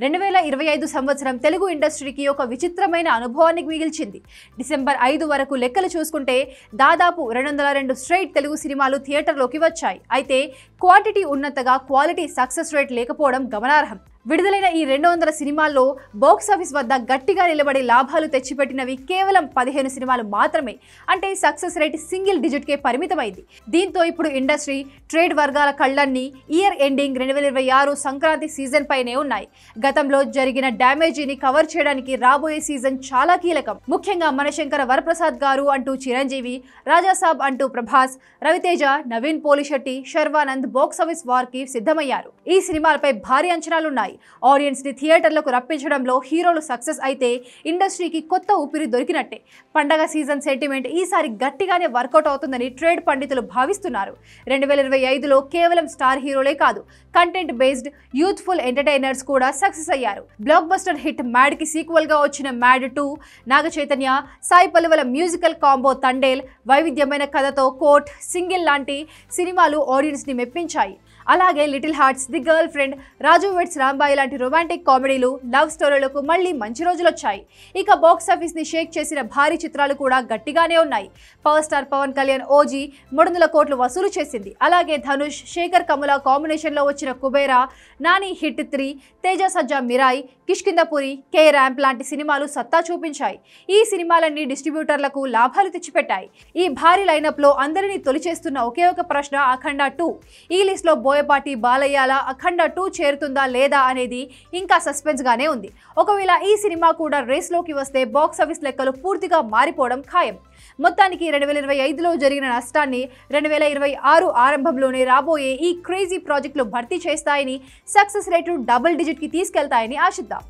2025 సంవత్సరం తెలుగు ఇండస్ట్రీకి ఒక విచిత్రమైన అనుభవాన్ని మిగిల్చింది. డిసెంబర్ 5 వరకు లెక్కలు చూసుకుంటే దాదాపు 202 స్ట్రైట్ తెలుగు సినిమాలు థియేటర్లోకి వచ్చాయి. అయితే క్వాంటిటీ ఉన్నంతగా క్వాలిటీ సక్సెస్ రేట్ లేకపోవడం గమనార్హం. విడుదలైన ఈ 200 సినిమాల్లో బాక్సాఫీస్ వద్ద గట్టిగా నిలబడి లాభాలు తెచ్చిపెట్టినవి కేవలం 15 సినిమాలు మాత్రమే. అంటే సక్సెస్ రేట్ సింగిల్ డిజిట్కే పరిమితమైంది. దీంతో ఇప్పుడు ఇండస్ట్రీ ట్రేడ్ వర్గాల కళ్ళన్నీ ఇయర్ ఎండింగ్ 2026 సంక్రాంతి సీజన్ పైనే ఉన్నాయి. గతంలో జరిగిన డ్యామేజీని కవర్ చేయడానికి రాబోయే సీజన్ చాలా కీలకం. ముఖ్యంగా మనశంకర వరప్రసాద్ గారు అంటూ చిరంజీవి, రాజాసాబ్ అంటూ ప్రభాస్, రవితేజ, నవీన్ పోలిశెట్టి, శర్వానంద్ బాక్సాఫీస్ వార్ కి సిద్ధమయ్యారు. ఈ సినిమాలపై భారీ అంచనాలున్నాయి. ఆడియన్స్ ని థియేటర్లకు రప్పించడంలో హీరోలు సక్సెస్ అయితే ఇండస్ట్రీకి కొత్త ఊపిరి దొరికినట్టే. పండగ సీజన్ సెంటిమెంట్ ఈసారి గట్టిగానే వర్కౌట్ అవుతుందని ట్రేడ్ పండితులు భావిస్తున్నారు. 2025లో కేవలం స్టార్ హీరోలే కాదు, కంటెంట్ బేస్డ్ యూత్ఫుల్ ఎంటర్టైనర్స్ కూడా సక్సెస్ అయ్యారు. బ్లాక్ బస్టర్ హిట్ మ్యాడ్ కి సీక్వెల్ గా వచ్చిన mad 2, Naga Chaitanya, Sai పల్లవుల musical combo Thandel, వైవిధ్యమైన కథతో కోట్, సింగిల్ లాంటి సినిమాలు ఆడియన్స్ ని మెప్పించాయి. అలాగే little hearts, the girl friend, Raju weds Rambai లాంటి రొమాంటిక్ కామెడీలు, లవ్ స్టోరీలకు మళ్ళీ మంచి రోజులు వచ్చాయి. ఇక బాక్సాఫీస్ ని షేక్ చేసిన భారీ చిత్రాలు కూడా గట్టిగానే ఉన్నాయి. పవర్ స్టార్ పవన్ కళ్యాణ్ ఓజీ 300 కోట్లు వసూలు చేసింది. అలాగే ధనుష్, శేఖర్ కమల కాంబినేషన్ లో వచ్చిన కుబేరా, నాని హిట్ 3, తేజ సజ్జా మిరాయ్, కిష్కిందపురి, కే ర్యాంప్ లాంటి సినిమాలు సత్తా చూపించాయి. ఈ సినిమాలన్నీ డిస్ట్రిబ్యూటర్లకు లాభాలు తెచ్చిపెట్టాయి. ఈ భారీ లైనప్ లో అందరినీ తొలిచేస్తున్న ఒకే ఒక ప్రశ్న అఖండ 2. ఈ లిస్ట్ లో బోయపాటి బాలయ్యాల అఖండ 2 చేరుతుందా లేదా అనేది ఇంకా సస్పెన్స్ గానే ఉంది. ఒకవేళ ఈ సినిమా కూడా రేస్ లోకి వస్తే బాక్సాఫీస్ లెక్కలు పూర్తిగా మారిపోవడం ఖాయం. మొత్తానికి 2025లో జరిగిన నష్టాన్ని 2026 ఆరంభంలోనే రాబోయే ఈ క్రేజీ ప్రాజెక్టులు భర్తీ చేస్తాయని, సక్సెస్ రేటు డబుల్ డిజిట్ కి తీసుకెళ్తాయని ఆశిద్దాం.